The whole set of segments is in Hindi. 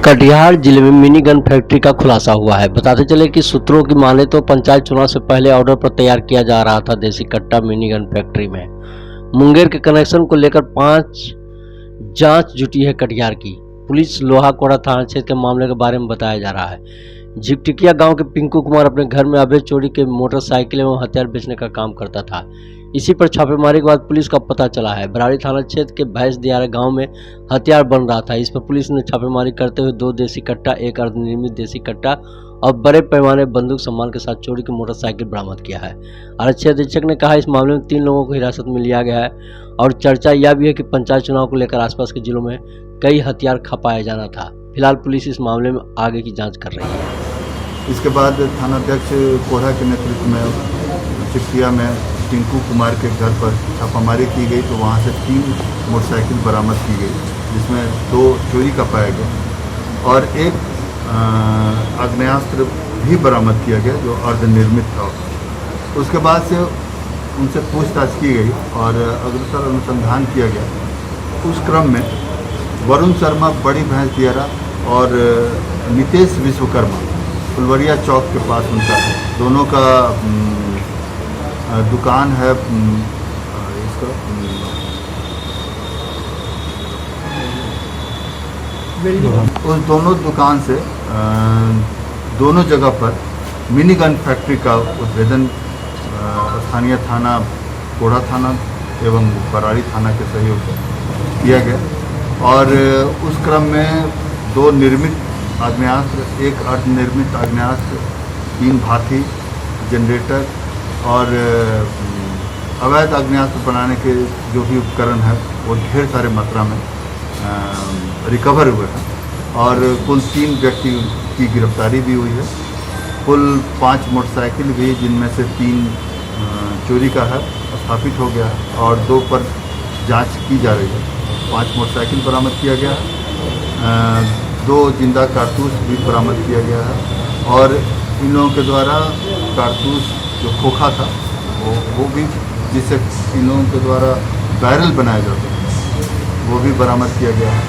कटिहार जिले में मिनी गन फैक्ट्री का खुलासा हुआ है। बताते चले कि सूत्रों की माने तो पंचायत चुनाव से पहले ऑर्डर पर तैयार किया जा रहा था देसी कट्टा मिनी गन फैक्ट्री में। मुंगेर के कनेक्शन को लेकर 5 जांच जुटी है कटिहार की पुलिस। लोहा कोड़ा थाना क्षेत्र के मामले के बारे में बताया जा रहा है। झिकटिकिया गांव के पिंकू कुमार अपने घर में अवैध चोरी के मोटरसाइकिल एवं हथियार बेचने का काम करता था। इसी पर छापेमारी के बाद पुलिस का पता चला है बराड़ी थाना क्षेत्र के भैंस दियारा गांव में हथियार बन रहा था। इस पर पुलिस ने छापेमारी करते हुए 2 देसी कट्टा, 1 अर्धनिर्मित देसी कट्टा और बड़े पैमाने बंदूक सामान के साथ चोरी की मोटरसाइकिल बरामद किया है। आरक्षी अधीक्षक ने कहा इस मामले में 3 लोगों को हिरासत में लिया गया है और चर्चा यह भी है कि पंचायत चुनाव को लेकर आसपास के जिलों में कई हथियार खपाया जाना था। फिलहाल पुलिस इस मामले में आगे की जाँच कर रही है। इसके बाद थानाध्यक्ष कोढ़ा के नेतृत्व में चिकिया में टिंकू कुमार के घर पर छापामारी की गई तो वहां से 3 मोटरसाइकिल बरामद की गई, जिसमें 2 चोरी का पाया गया और 1 आग्नेयास्त्र भी बरामद किया गया जो अर्धनिर्मित था। उसके बाद से उनसे पूछताछ की गई और अग्रसर अनुसंधान किया गया। उस क्रम में वरुण शर्मा बड़ी भैंस दियारा और नितेश विश्वकर्मा फुलवरिया चौक के पास उनका दोनों का दुकान है। इसका उस दोनों दुकान से दोनों जगह पर मिनी गन फैक्ट्री का उद्भेदन स्थानीय थाना कोढ़ा थाना एवं बराड़ी थाना के सहयोग से किया गया और उस क्रम में 2 निर्मित आग्नेयास्त्र, 1 अर्धनिर्मित आग्नेयास्त्र, 3 भाथी, जनरेटर और अवैध आग्नेयास्त्र बनाने के जो भी उपकरण है वो ढेर सारे मात्रा में रिकवर हुए हैं और कुल 3 व्यक्ति की गिरफ्तारी भी हुई है। कुल 5 मोटरसाइकिल भी, जिनमें से 3 चोरी का है, स्थापित हो गया है और 2 पर जांच की जा रही है। 5 मोटरसाइकिल बरामद किया गया है, 2 जिंदा कारतूस भी बरामद किया गया है और इन लोगों के द्वारा कारतूस जो खोखा था वो भी, जिससे इन लोगों के द्वारा बैरल बनाया जाता है, वो भी बरामद किया गया है।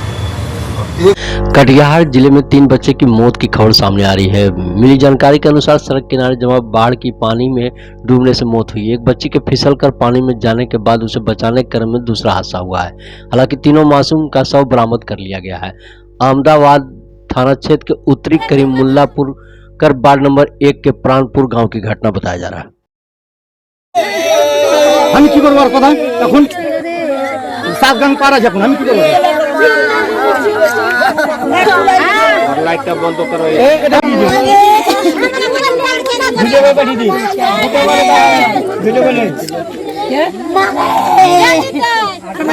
कटिहार जिले में 3 बच्चे की मौत की खबर सामने आ रही है। मिली जानकारी के अनुसार सड़क किनारे जमा बाढ़ की पानी में डूबने से मौत हुई। एक बच्ची के फिसलकर पानी में जाने के बाद उसे बचाने के क्रम में दूसरा हादसा हुआ है। हालांकि तीनों मासूम का शव बरामद कर लिया गया है। अहमदाबाद थाना क्षेत्र के उत्तरी करीमुल्लापुर कर वार्ड नंबर 1 के प्राणपुर गांव की घटना बताया जा रहा है। हम কি করব আর কথা এখন 7 গান পারা যাব আমি কি করব আর লাইটটা বন্ধ করো এটা ভিডিও में बैठी थी वीडियो बने क्या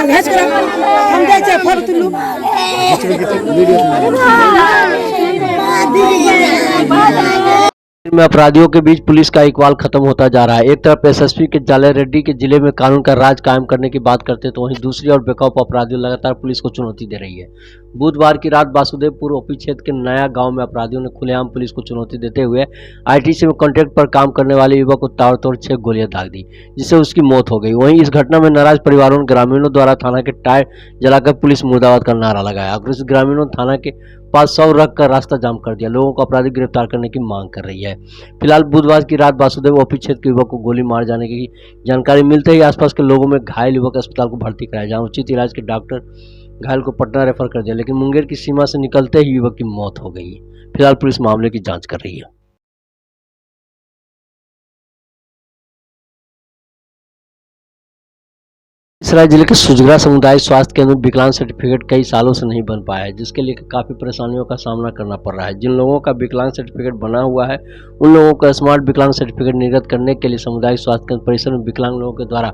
भेज कर हम जाए छे फोटो तुलू वीडियो में अपराधियों के बीच पुलिस का इकबाल खत्म होता जा रहा है। एक तरफ एसएसपी के जाले रेड्डी के जिले में कानून का राज कायम करने की बात करते तो वहीं दूसरी ओर बेखौफ अपराधियों लगातार पुलिस को चुनौती दे रही है। बुधवार की रात वासुदेवपुर ओपी क्षेत्र के नया गांव में अपराधियों ने खुलेआम पुलिस को चुनौती देते हुए आईटीसी में कॉन्ट्रैक्ट पर काम करने वाले युवक को ताबड़तोड़ 6 गोलियां दाग दी, जिससे उसकी मौत हो गई। वहीं इस घटना में नाराज परिवारों ने ग्रामीणों द्वारा थाना के टायर जलाकर पुलिस मुर्दाबाद का नारा लगाया। आक्रोशित ग्रामीणों ने थाना के पास 100 रखकर रास्ता जाम कर दिया। लोगों को अपराधी गिरफ्तार करने की मांग कर रही है। फिलहाल बुधवार की रात वासुदेव ओपी क्षेत्र के युवक को गोली मार जाने की जानकारी मिलते ही आसपास के लोगों में घायल युवक अस्पताल को भर्ती कराया, जहां उचित इलाज के डॉक्टर घायल को पटना रेफर कर दिया, लेकिन मुंगेर की सीमा से निकलते ही युवक की मौत हो गई। फिलहाल पुलिस मामले की जांच कर रही है। सराय जिले के सुजगरा समुदाय स्वास्थ्य केंद्र में विकलांग सर्टिफिकेट कई सालों से नहीं बन पाया है, जिसके लिए काफी परेशानियों का सामना करना पड़ रहा है। जिन लोगों का विकलांग सर्टिफिकेट बना हुआ है उन लोगों को स्मार्ट विकलांग सर्टिफिकेट निर्गत करने के लिए सामुदायिक स्वास्थ्य केंद्र परिसर में विकलांग लोगों के द्वारा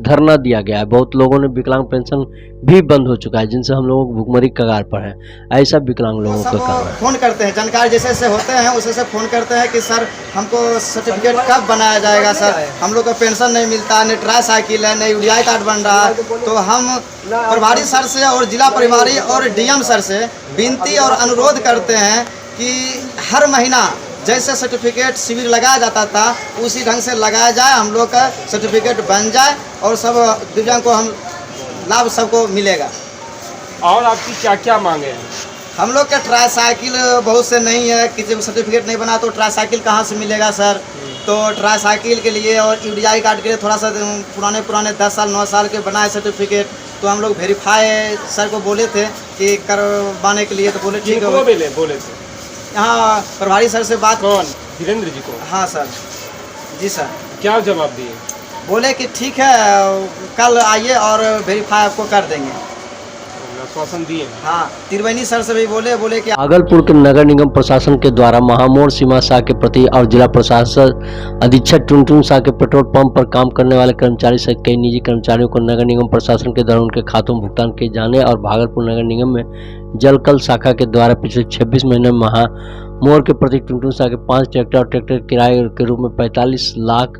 धरना दिया गया है। बहुत लोगों ने विकलांग पेंशन भी बंद हो चुका है, जिनसे हम लोग भुखमरी कगार पर है। ऐसा विकलांग लोगों का कारण फोन करते हैं, जानकारी जैसे होते हैं उसे फोन करते हैं कि सर हमको सर्टिफिकेट कब बनाया जाएगा, सर हम लोग को पेंशन नहीं मिलता, नहीं ट्राई साइकिल है, नहीं यूडीआई कार्ड बन रहा है। तो हम प्रभारी सर से और जिला प्रभारी और डीएम सर से विनती और अनुरोध करते हैं कि हर महीना जैसे सर्टिफिकेट शिविर लगाया जाता था उसी ढंग से लगाया जाए, हम लोग का सर्टिफिकेट बन जाए और सब दिव्यांग को हम लाभ सबको मिलेगा। और आपकी क्या क्या मांगे हैं? हम लोग का ट्राईसाइकिल बहुत से नहीं है, किसी को सर्टिफिकेट नहीं बना तो ट्राईसाइकिल कहाँ से मिलेगा सर। तो ट्राईसाइकिल के लिए और यूडीआई कार्ड के लिए थोड़ा सा पुराने 10 साल 9 साल के बनाए सर्टिफिकेट, तो हम लोग वेरीफाई सर को बोले थे कि करवाने के लिए, तो बोले ठीक है। बोले थे यहाँ प्रभारी सर से बात। कौन? धीरेन्द्र जी को? हाँ सर जी सर। क्या जवाब दिए? बोले कि ठीक है कल आइए और वेरीफाई आपको कर देंगे, आश्वासन दिए। हाँ त्रिवेणी सर से भी बोले कि भागलपुर के नगर निगम प्रशासन के द्वारा महामोड़ सीमा शाह के प्रति और जिला प्रशासन अधीक्षक टुनटुन शाह के पेट्रोल पंप पर काम करने वाले कर्मचारी सहित कई निजी कर्मचारियों को नगर निगम प्रशासन के द्वारा उनके खातों में भुगतान किए जाने और भागलपुर नगर निगम में जलकल शाखा के द्वारा पिछले 26 महीने में महामोड़ के प्रति टुनटुन शाह के 5 ट्रैक्टर और ट्रैक्टर किराए के रूप में 45 लाख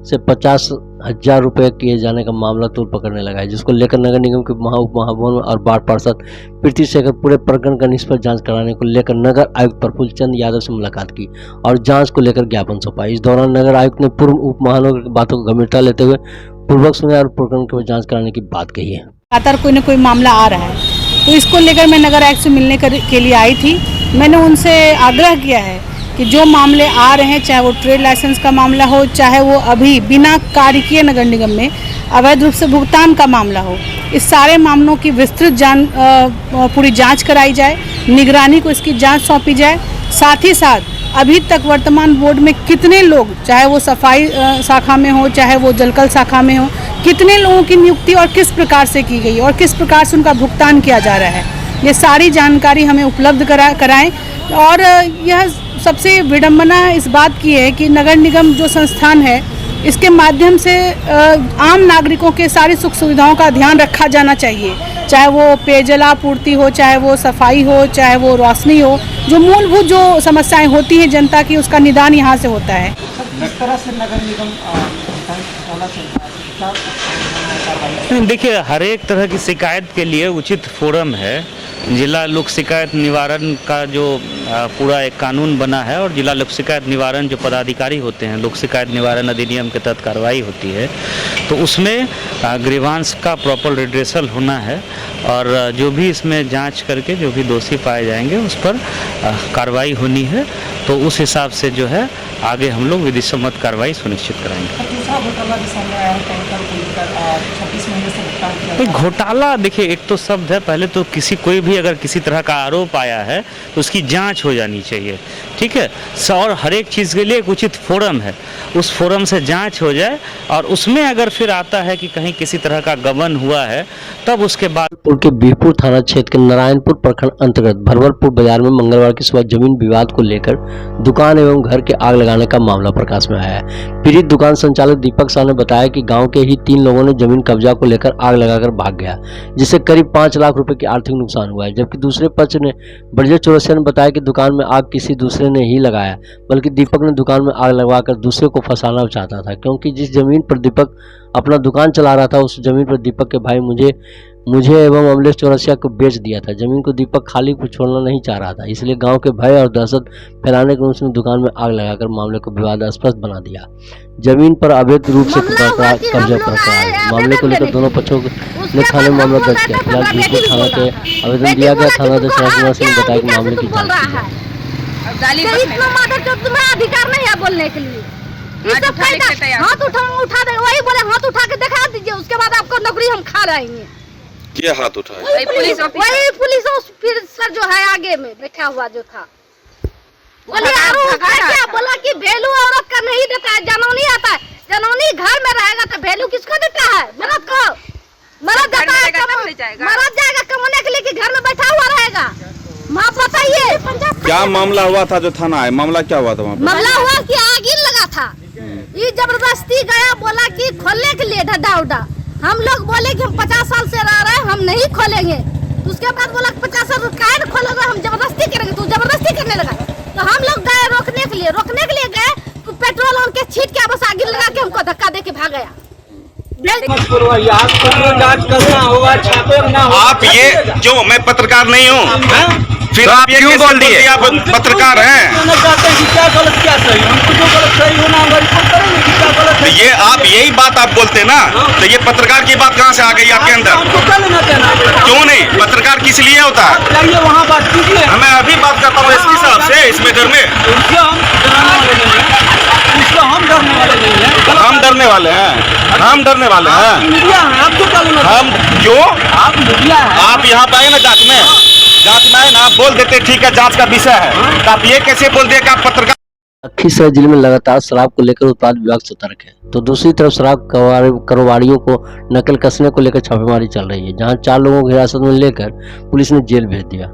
से 50,000 रुपये किए जाने का मामला तूल पकड़ने लगा है, जिसको लेकर नगर निगम के उप महापौर और वार्ड पार्षद प्रीति शेखर पूरे प्रकरण का निष्पक्ष जांच कराने को लेकर नगर आयुक्त प्रफुल्ल चंद यादव से मुलाकात की और जांच को लेकर ज्ञापन सौंपा। इस दौरान नगर आयुक्त ने पूर्व उप महानगर की बातों को गंभीरता लेते हुए पूर्वक सुने और प्रकरण की जाँच कराने की बात कही है। लगातार कोई न कोई मामला आ रहा है, तो इसको लेकर मैं नगर आयुक्त से मिलने के लिए आई थी। मैंने उनसे आग्रह किया है कि जो मामले आ रहे हैं, चाहे वो ट्रेड लाइसेंस का मामला हो, चाहे वो अभी बिना कार्य किए नगर निगम में अवैध रूप से भुगतान का मामला हो, इस सारे मामलों की विस्तृत पूरी जांच कराई जाए, निगरानी को इसकी जांच सौंपी जाए। साथ ही साथ अभी तक वर्तमान बोर्ड में कितने लोग, चाहे वो सफाई शाखा में हो, चाहे वो जलकल शाखा में हो, कितने लोगों की नियुक्ति और किस प्रकार से की गई और किस प्रकार से उनका भुगतान किया जा रहा है, ये सारी जानकारी हमें उपलब्ध कराएं। और यह सबसे विडंबना इस बात की है कि नगर निगम जो संस्थान है, इसके माध्यम से आम नागरिकों के सारी सुख सुविधाओं का ध्यान रखा जाना चाहिए, चाहे वो पेयजल आपूर्ति हो, चाहे वो सफाई हो, चाहे वो रोशनी हो, जो मूलभूत जो समस्याएं होती हैं जनता की, उसका निदान यहाँ से होता है। किस तरह से नगर निगम देखिए, हर एक तरह की शिकायत के लिए उचित फोरम है। जिला लोक शिकायत निवारण का जो पूरा एक कानून बना है और जिला लोक शिकायत निवारण जो पदाधिकारी होते हैं, लोक शिकायत निवारण अधिनियम के तहत कार्रवाई होती है, तो उसमें ग्रीवांस का प्रॉपर रिड्रेसल होना है और जो भी इसमें जांच करके जो भी दोषी पाए जाएंगे उस पर कार्रवाई होनी है। तो उस हिसाब से जो है आगे हम लोग विधि सम्मत कार्रवाई सुनिश्चित कराएंगे। घोटाला देखिए, एक तो शब्द है, पहले तो कोई भी अगर किसी तरह का आरोप आया है तो उसकी जांच हो जानी चाहिए, ठीक है। और हर एक चीज़ के लिए एक उचित फोरम है, उस फोरम से जांच हो जाए और उसमें अगर फिर आता है कि कहीं किसी तरह का गबन हुआ है, तब उसके बाद के बीरपुर थाना क्षेत्र के नारायणपुर प्रखंड अंतर्गत भरवलपुर बाजार में मंगलवार की सुबह जमीन विवाद को लेकर दुकान एवं घर के आग लगाने का मामला प्रकाश में आया है। पीड़ित दुकान संचालक दीपक शाह ने बताया कि गांव के ही 3 लोगों ने जमीन कब्जा को लेकर आग लगाकर भाग गया, जिससे करीब 5 लाख रुपए की आर्थिक नुकसान हुआ है। जबकि दूसरे पक्ष ने ब्रजेश चौरसिया ने बताया कि दुकान में आग किसी दूसरे ने ही लगाया, बल्कि दीपक ने दुकान में आग लगवाकर दूसरे को फंसाना चाहता था, क्योंकि जिस जमीन पर दीपक अपना दुकान चला रहा था उस जमीन पर दीपक के भाई मुझे एवं अमलेश चौरसिया को बेच दिया था। जमीन को दीपक खाली को छोड़ना नहीं चाह रहा था, इसलिए गांव के भय और दहशत फैलाने के उसने दुकान में आग लगाकर मामले को विवादास्पद बना दिया। जमीन पर अवैध रूप से कब्जा बरकरार है। मामले को लेकर दोनों पक्षों ने थाने में मामला दर्ज किया। फिलहाल बीरपुर थाना के आवेदन दिया गया। थानाध्यक्ष राजकुमार सिंह ने बताया कि मामले की जांच की अधिकार नहीं है बोलने के लिए। हाथ उठा दे, वही बोले हाथ उठा के दिखा दीजिए, उसके बाद आपको नौकरी हम खा रहेंगे। क्या हाथ उठाए? वही पुलिस फिर सर जो है आगे में बैठा हुआ जो था, बोले क्या बोला कि वैल्यू औरत का नहीं देता है, जनानी आता है, जनानी घर में रहेगा तो वैल्यू किसको देता है? मर्द को। मर्द देता है, मर्द जाएगा कमाने के लिए कि घर में बैठा हुआ रहेगा? माँ बताइए क्या मामला हुआ था जो थाना है? मामला क्या हुआ था वहाँ? मामला हुआ कि आग लगा था, ये जबरदस्ती गया, बोला कि खोलने के लिए ढड्डा उड्डा। हम लोग बोले कि हम 50 साल से रह रहे हैं, हम नहीं खोलेंगे। तो उसके बाद बोला 50 साल काहे खोलेगा, हम जबरदस्ती करेंगे। तो जबरदस्ती करने लगा, तो हम लोग गए रोकने के लिए गए, तो पेट्रोल उनके छीट के बस आगे लगा के हमको धक्का दे के भाग गया। आप ये क्यों? मैं पत्रकार नहीं हूँ, फिर आप ये क्यों बोल दिए? आप पत्रकार हैं, ये आप यही बात आप बोलते ना, तो ये पत्रकार की बात कहाँ से आ गई आपके अंदर? क्यों नहीं? पत्रकार किस लिए होता है? वहाँ बात कीजिए। मैं अभी बात करता हूँ एसपी साहब से इस मैटर में। हम डरने वाले नहीं है। हम डरने वाले हैं, हम डरने वाले हैं। मीडिया है, आप क्यों चालू ना? हम क्यों? आप मीडिया है। आप यहाँ पे आए ना जांच में आए ना, आप बोल देते ठीक है जांच का विषय है, तो आप ये कैसे बोल दिए कि आप पत्रकार? लखीसराय जिले में लगातार शराब को लेकर उत्पाद विभाग सतर्क है, तो दूसरी तरफ शराब कारोबारियों को नकल कसने को लेकर छापेमारी चल रही है, जहां 4 लोगों को हिरासत में लेकर पुलिस ने जेल भेज दिया।